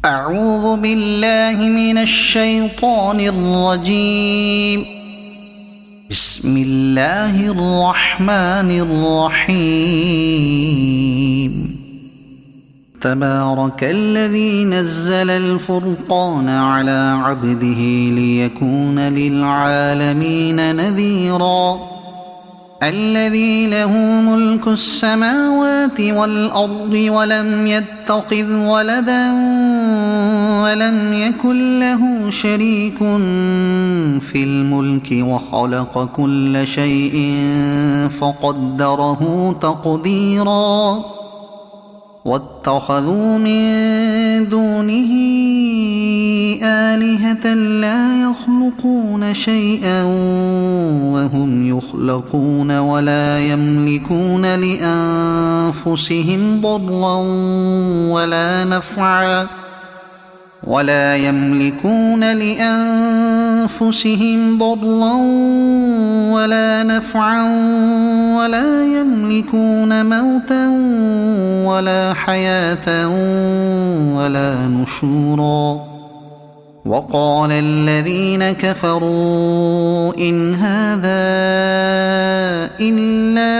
أعوذ بالله من الشيطان الرجيم. بسم الله الرحمن الرحيم. تبارك الذي نزل الفرقان على عبده ليكون للعالمين نذيرا. الذي له ملك السماوات والأرض ولم يتخذ ولدا ولم يكن له شريك في الملك وخلق كل شيء فقدره تقديرا. واتخذوا من دونه آلهة لا يخلقون شيئا وهم يخلقون ولا يملكون لأنفسهم ضرا ولا نفعا ولا يملكون موتا ولا حياة ولا نشورا. وقال الذين كفروا إن هذا إلا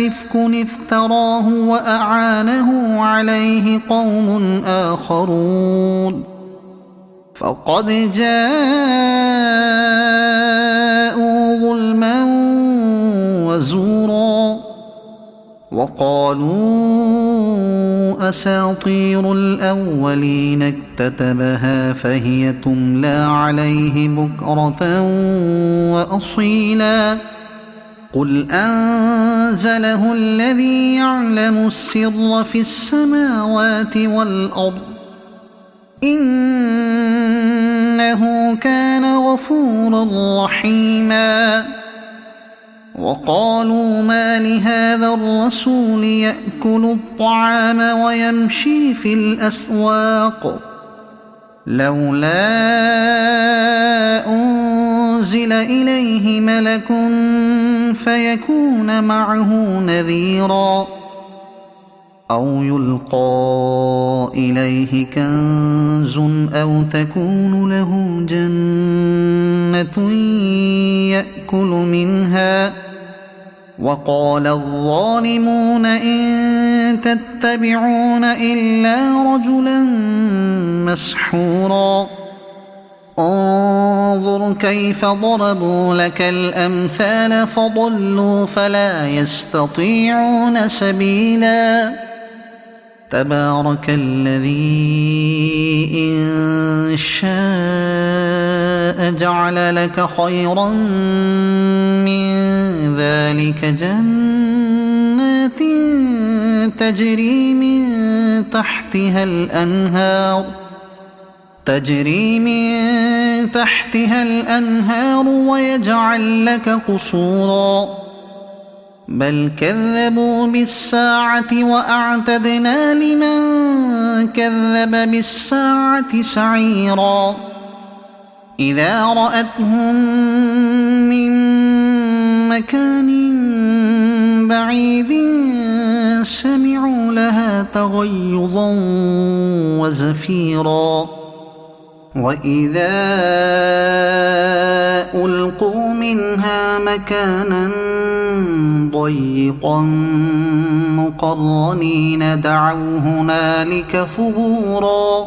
إفك افتراه وأعانه عليه قوم آخرون فقد جاءوا ظلما وزورا. وقالوا أساطير الأولين اكتتبها فهي تملى عليه بكرة وأصيلا. قل أنزله الذي يعلم السر في السماوات والأرض إنه كان غفورا رحيما. وقالوا ما لهذا الرسول يأكل الطعام ويمشي في الأسواق لولا أنزل إليه ملك فيكون معه نذيرا أو يلقى إليه كنز أو تكون له جنة يأكل منها. وقال الظالمون إن تتبعون إلا رجلا مسحورا. انظر كيف ضربوا لك الأمثال فضلوا فلا يستطيعون سبيلا. تبارك الذي إن شاء جعل لك خيرا من ذلك جنات تجري من تحتها الأنهار ويجعل لك قصورا. بل كذبوا بالساعة وأعتدنا لمن كذب بالساعة سعيرا. إذا رأتهم من مكان بعيد سمعوا لها تغيظا وزفيرا. وإذا ألقوا منها مكانا ضيقا مقرنين دعوا هنالك ثبورا.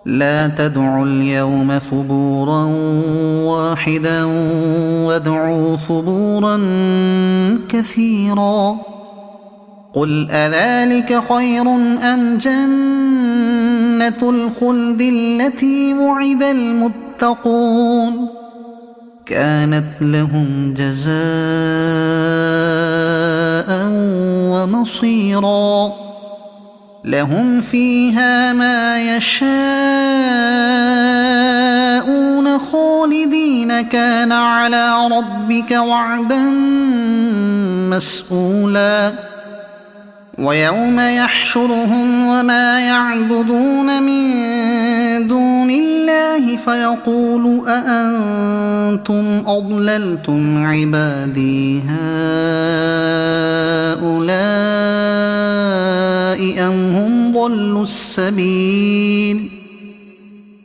لا تدعوا اليوم ثبورا واحدا وادعوا ثبورا كثيرا. قل أذلك خير أم جنة الخلد التي وعد المتقون كانت لهم جزاء ومصيرا. لهم فيها ما يشاءون خالدين كان على ربك وعدا مسئولا. ويوم يحشرهم وما يعبدون من دون الله فيقول أأنتم أضللتم عبادي هؤلاء أم هم ضلوا السبيل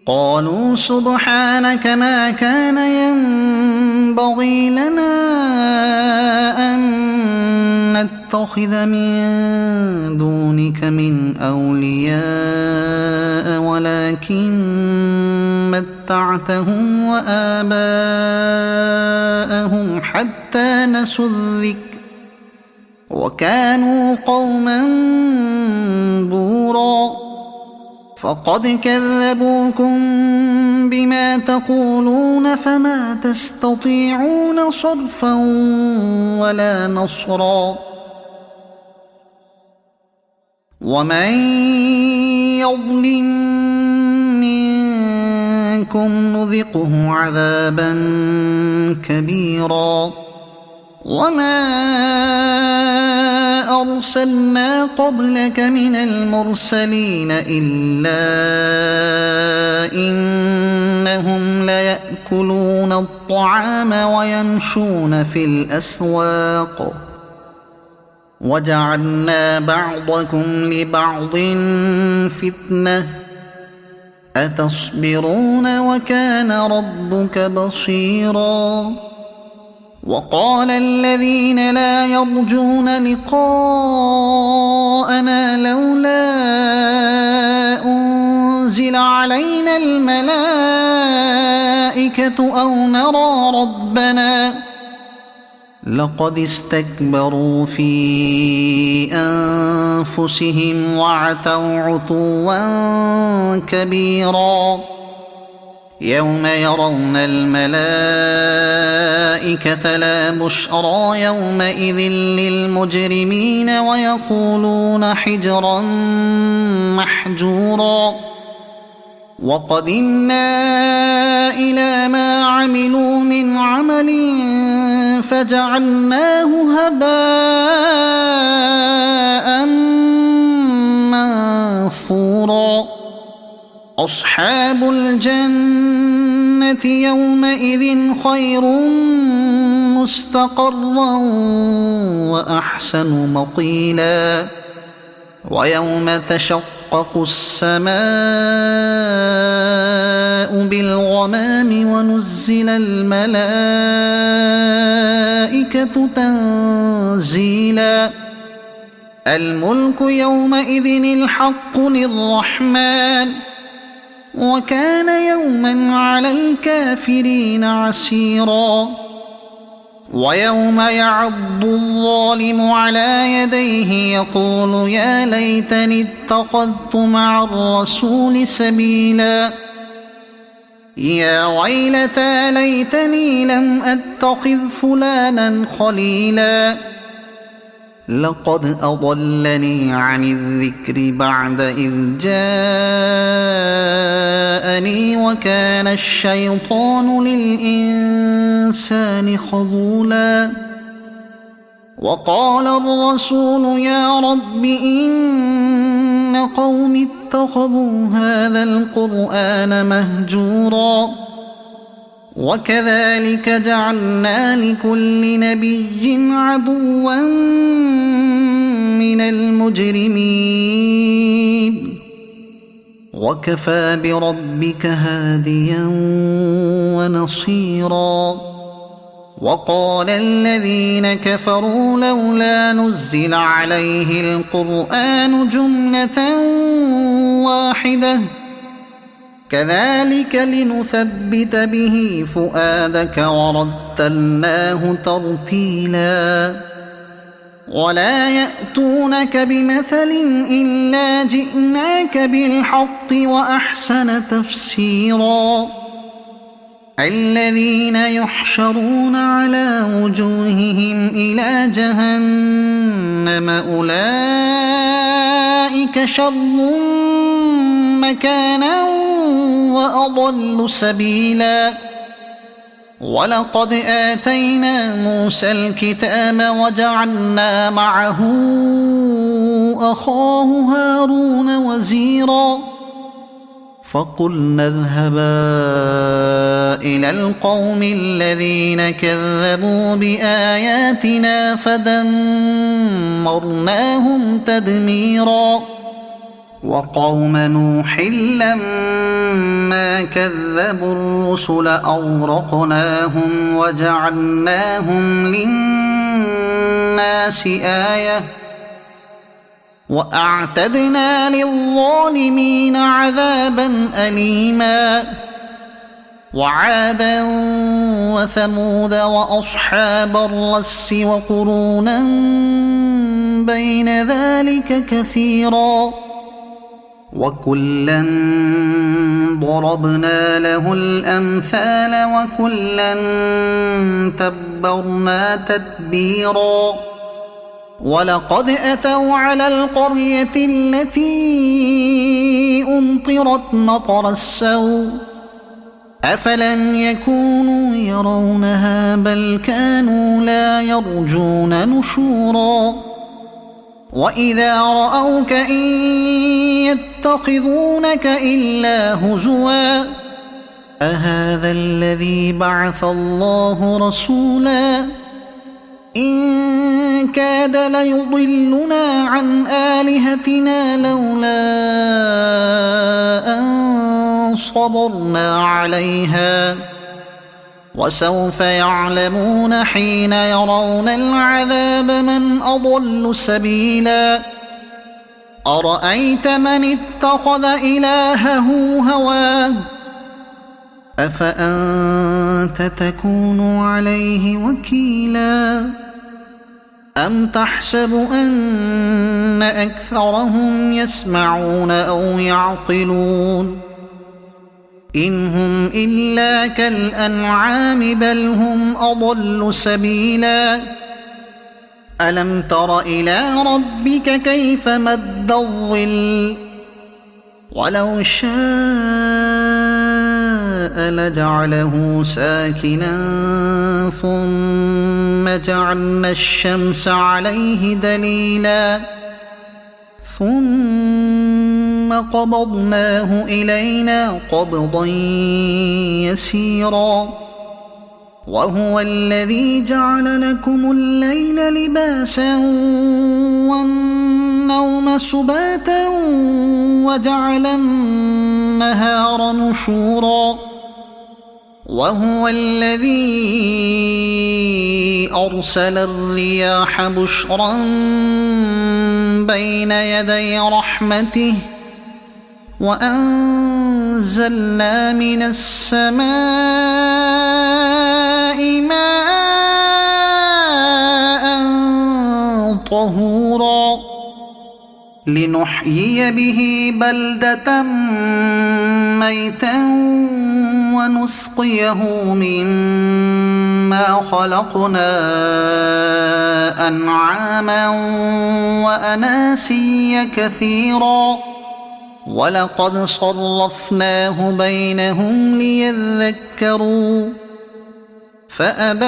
قالوا سبحانك ما كان ينبغي لنا أن نتخذ من دونك من أولياء ولكن متعتهم وآباءهم حتى نسوا الذكر وكانوا قوما بورا فقد كذبوكم بما تقولون فما تستطيعون صرفا ولا نصرا ومن يظلم منكم نذقه عذابا كبيرا وما أرسلنا قبلك من المرسلين إلا إنهم ليأكلون الطعام ويمشون في الأسواق وجعلنا بعضكم لبعض فتنة أتصبرون وكان ربك بصيرا وقال الذين لا يرجون لقاءنا لولا أنزل علينا الملائكة أو نرى ربنا لقد استكبروا في أنفسهم وعتوا عتوا كبيرا يوم يرون الملائكة لا بشرى يومئذ للمجرمين ويقولون حجرا محجورا وقدمنا إلى ما عملوا من عمل فجعلناه هباء منثورا أصحاب الجنة يومئذ خير مستقرا وأحسن مقيلا ويوم تشقق السماء بالغمام ونزل الملائكة تنزيلا الملك يومئذ الحق للرحمن وكان يوما على الكافرين عسيرا ويوم يعض الظالم على يديه يقول يا ليتني اتخذت مع الرسول سبيلا يا ويلتى ليتني لم أتخذ فلانا خليلا لقد أضلني عن الذكر بعد إذ جاءني وكان الشيطان للإنسان خذولا وقال الرسول يا رب إن قوم اتخذوا هذا القرآن مهجورا وكذلك جعلنا لكل نبي عدوا من المجرمين وكفى بربك هاديا ونصيرا وقال الذين كفروا لولا نزل عليه القرآن جملة واحدة كذلك لنثبت به فؤادك ورتلناه ترتيلا ولا يأتونك بمثل إلا جئناك بالحق وأحسن تفسيرا الذين يحشرون على وجوههم إلى جهنم أولئك شر مكانا وأضل سبيلا ولقد آتينا موسى الكتاب وجعلنا معه أخاه هارون وزيرا فقلنا اذهبا إلى القوم الذين كذبوا بآياتنا فدمرناهم تدميرا وقوم نوح لما كذبوا الرسل أغرقناهم وجعلناهم للناس آية وأعتدنا للظالمين عذابا أليما وعادا وثمود وأصحاب الرس وقرونا بين ذلك كثيرا وكلا ضربنا له الأمثال وكلا تبرنا تتبيرا ولقد أتوا على القرية التي أمطرت مطر السوء أفلم يكونوا يرونها بل كانوا لا يرجون نشورا وإذا رأوك إن يتخذونك إلا هزوا أهذا الذي بعث الله رسولا إن كاد ليضلنا عن آلهتنا لولا أن صبرنا عليها وسوف يعلمون حين يرون العذاب من أضل سبيلا أرأيت من اتخذ إلهه هواه أفأنت تكون عليه وكيلا أم تحسب أن أكثرهم يسمعون أو يعقلون إن هم إلا كالأنعام بل هم أضل سبيلا ألم تر إلى ربك كيف مد الظل ولو شاء لجعله ساكنا ثم جعلنا الشمس عليه دليلا ثم قبضناه إلينا قبضا يسيرا وهو الذي جعل لكم الليل لباسا والنوم سباتا وجعل النهار نشورا وهو الذي أرسل الرياح بشرا بين يدي رحمته وأنزلنا من السماء ماء طهورا لنحيي به بلدة ميتا ونسقيه مما خلقنا أنعاما وأناسيا كثيرا ولقد صرفناه بينهم ليذكروا فأبى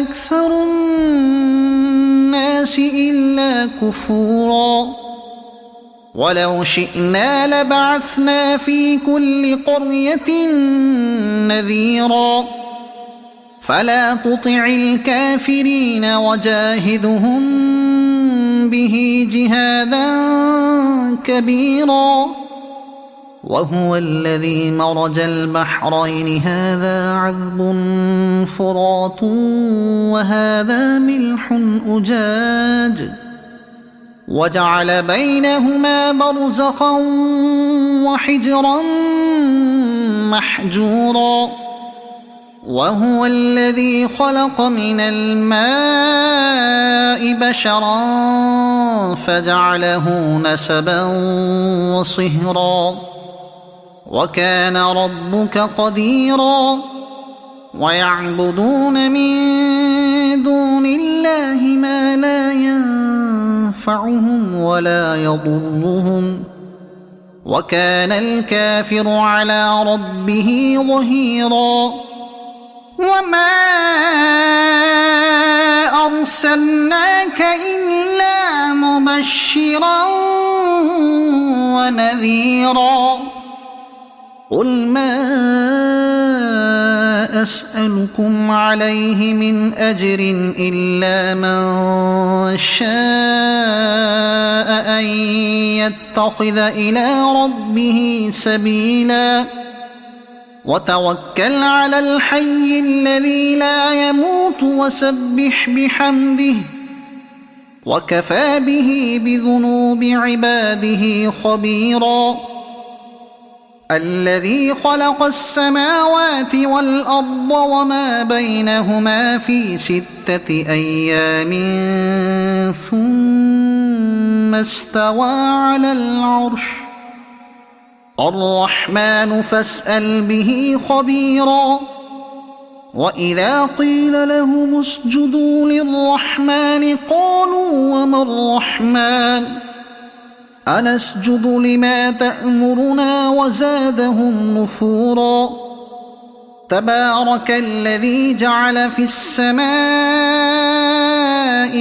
أكثر الناس إلا كفورا ولو شئنا لبعثنا في كل قرية نذيرا فلا تطع الكافرين وجاهدهم به جهادا كبيرا وهو الذي مرج البحرين هذا عذب فرات وهذا ملح أجاج وجعل بينهما برزخا وحجرا محجورا وهو الذي خلق من الماء بشرا فجعله نسبا وصهرا وكان ربك قديرا ويعبدون من دون الله ما لا ينفعهم ولا يضرهم وكان الكافر على ربه ظهيرا وما أرسلناك إلا مبشرا ونذيرا قل ما أسألكم عليه من أجر إلا من شاء أن يتخذ إلى ربه سبيلا وتوكل على الحي الذي لا يموت وسبح بحمده وكفى به بذنوب عباده خبيرا الذي خلق السماوات والأرض وما بينهما في 6 أيام ثم استوى على العرش الرحمن فاسأل به خبيرا وإذا قيل لهم اسجدوا للرحمن قالوا وما الرحمن أنسجد لما تأمرنا وزادهم نفورا تبارك الذي جعل في السماء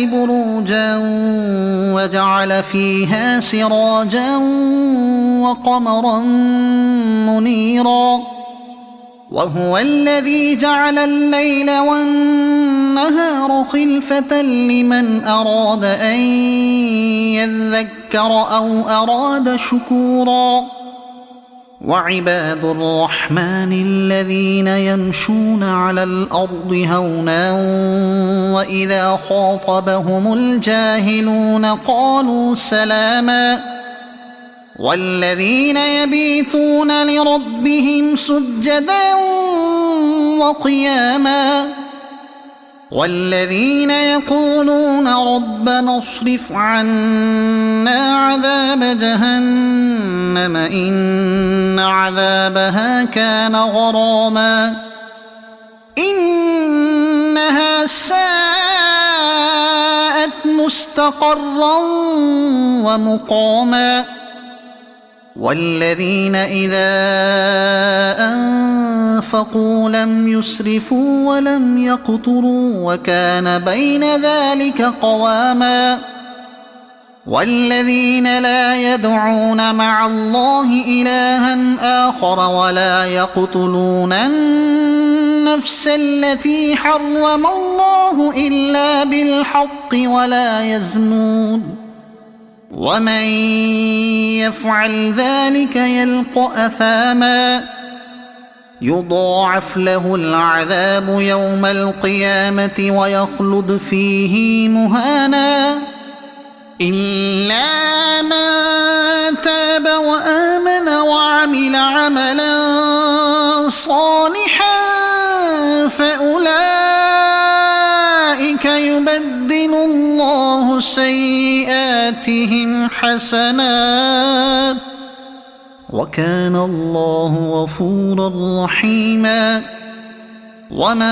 بروجا وجعل فيها سراجا وقمرا منيرا وهو الذي جعل الليل والنهار خلفة لمن أراد أن يذكر أو أراد شكورا وعباد الرحمن الذين يمشون على الأرض هونا وإذا خاطبهم الجاهلون قالوا سلاما والذين يبيتون لربهم سجدا وقياما والذين يقولون ربنا اصرف عنا عذاب جهنم إن عذابها كان غراما إنها ساءت مستقرا ومقاما والذين إذا أنفقوا لم يسرفوا ولم يقتروا وكان بين ذلك قواما والذين لا يدعون مع الله إلها آخر ولا يقتلون النفس التي حرم الله إلا بالحق ولا يزنون ومن يفعل ذلك يلق أثاما يضاعف له العذاب يوم القيامة ويخلد فيه مهانا إلا من تاب وآمن وعمل عملا صالحا فأولئك يبدل الله سيئاتهم حسنات وكان الله غفورا رحيما ومن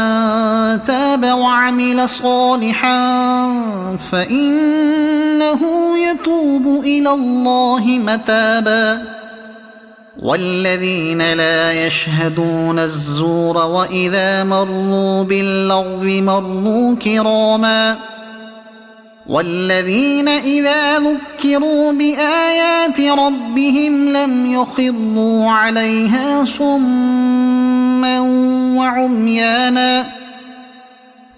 تاب وعمل صالحا فإنه يتوب إلى الله متابا والذين لا يشهدون الزور وإذا مروا باللغو مروا كراما والذين إذا ذكروا بآيات ربهم لم يخروا عليها صما وعميانا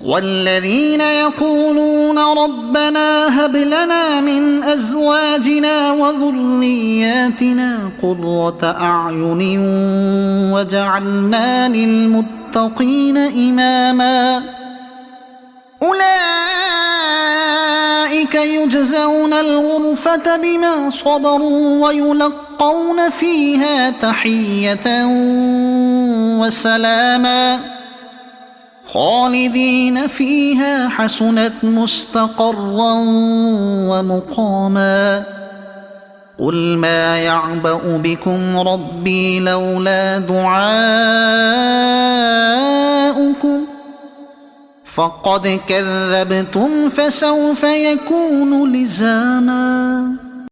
والذين يقولون ربنا هب لنا من أزواجنا وذرياتنا قرة أعين وجعلنا للمتقين إماما أولئك يجزون الغرفة بما صبروا ويلقون فيها تحية وسلاما خالدين فيها حسنت مستقرا ومقاما قل ما يعبأ بكم ربي لولا دعاؤكم فقد كذبتم فسوف يكون لزاما